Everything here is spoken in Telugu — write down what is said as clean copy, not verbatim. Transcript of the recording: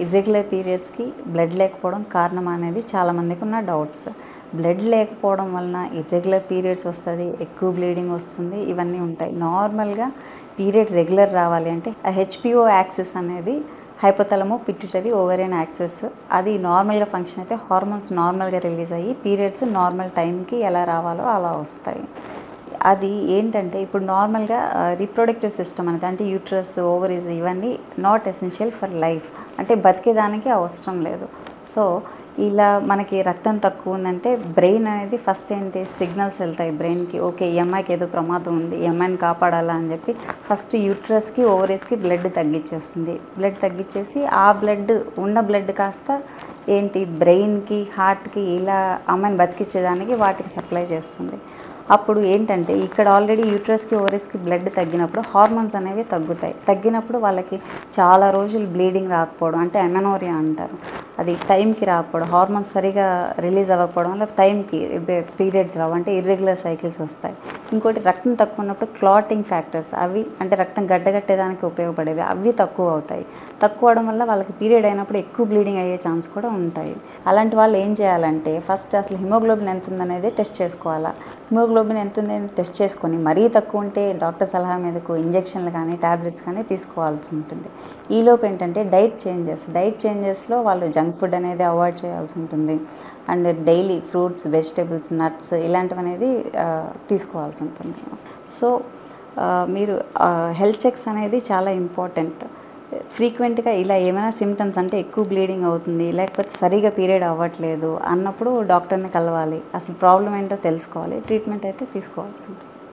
ఇర్రెగ్యులర్ పీరియడ్స్కి బ్లడ్ లేకపోవడం కారణం అనేది చాలామందికి ఉన్న డౌట్స్. బ్లడ్ లేకపోవడం వలన ఇర్రెగ్యులర్ పీరియడ్స్ వస్తుంది, ఎక్కువ బ్లీడింగ్ వస్తుంది, ఇవన్నీ ఉంటాయి. నార్మల్గా పీరియడ్ రెగ్యులర్ రావాలి అంటే హెచ్పిఓ యాక్సిస్ అనేది హైపోథాలమో పిట్యూటరీ ఓవేరియన్ యాక్సిస్, అది నార్మల్గా ఫంక్షన్ అయితే హార్మోన్స్ నార్మల్గా రిలీజ్ అయ్యి పీరియడ్స్ నార్మల్ టైంకి ఎలా రావాలో అలా వస్తాయి. అది ఏంటంటే ఇప్పుడు నార్మల్గా రీప్రొడక్టివ్ సిస్టమ్ అనేది అంటే యూట్రస్, ఓవరీస్ ఇవన్నీ నాట్ ఎసెన్షియల్ ఫర్ లైఫ్, అంటే బతికేదానికి అవసరం లేదు. సో ఇలా మనకి రక్తం తక్కువ ఉందంటే బ్రెయిన్ అనేది ఫస్ట్ ఏంటి సిగ్నల్స్ వెళ్తాయి బ్రెయిన్కి, ఓకే ఈ అమ్మాయికి ఏదో ప్రమాదం ఉంది, ఈ అమ్మాయిని కాపాడాలా అని చెప్పి ఫస్ట్ యూట్రస్కి ఓవరీస్కి బ్లడ్ తగ్గించేస్తుంది. బ్లడ్ తగ్గించేసి ఆ బ్లడ్ ఉన్న బ్లడ్ కాస్త ఏంటి బ్రెయిన్కి, హార్ట్కి ఇలా అమ్మాయిని బతికించేదానికి వాటికి సప్లై చేస్తుంది. అప్పుడు ఏంటంటే ఇక్కడ ఆల్రెడీ యూట్రస్కి ఓవరీస్కి బ్లడ్ తగ్గినప్పుడు హార్మోన్స్ అనేవి తగ్గుతాయి. తగ్గినప్పుడు వాళ్ళకి చాలా రోజులు బ్లీడింగ్ రాకపోవడం అంటే ఎమెనోరియా అంటారు, అది టైంకి రాకపోవడం, హార్మోన్స్ సరిగా రిలీజ్ అవ్వకపోవడం వల్ల టైంకి పీరియడ్స్ రావు, అంటే ఇర్రెగ్యులర్ సైకిల్స్ వస్తాయి. ఇంకోటి రక్తం తక్కువ ఉన్నప్పుడు క్లాటింగ్ ఫ్యాక్టర్స్ అవి అంటే రక్తం గడ్డగట్టేదానికి ఉపయోగపడేవి అవి తక్కువ అవుతాయి. తక్కువ అవడం వల్ల వాళ్ళకి పీరియడ్ అయినప్పుడు ఎక్కువ బ్లీడింగ్ అయ్యే ఛాన్స్ కూడా ఉంటాయి. అలాంటి వాళ్ళు ఏం చేయాలంటే ఫస్ట్ అసలు హిమోగ్లోబిన్ ఎంత ఉందనేది టెస్ట్ చేసుకోవాలా. హిమోగ్లోబిన్ ఎంత ఉందని టెస్ట్ చేసుకొని మరీ తక్కువ ఉంటే డాక్టర్ సలహా మీదకు ఇంజెక్షన్లు కానీ ట్యాబ్లెట్స్ కానీ తీసుకోవాల్సి ఉంటుంది. ఈలోపు ఏంటంటే డైట్ చేంజెస్లో వాళ్ళు జంక్ ఫుడ్ అనేది అవాయిడ్ చేయాల్సి ఉంటుంది. And daily fruits, vegetables, nuts ఇలాంటివి అనేది తీసుకోవాల్సి ఉంటుంది. సో మీరు హెల్త్ చెక్స్ అనేది చాలా ఇంపార్టెంట్. ఫ్రీక్వెంట్గా ఇలా ఏమైనా సిమ్టమ్స్ అంటే ఎక్కువ బ్లీడింగ్ అవుతుంది, లేకపోతే సరిగా పీరియడ్ అవ్వట్లేదు అన్నప్పుడు డాక్టర్ని కలవాలి, అసలు ప్రాబ్లం ఏంటో తెలుసుకోవాలి, ట్రీట్మెంట్ అయితే తీసుకోవాల్సి ఉంటుంది.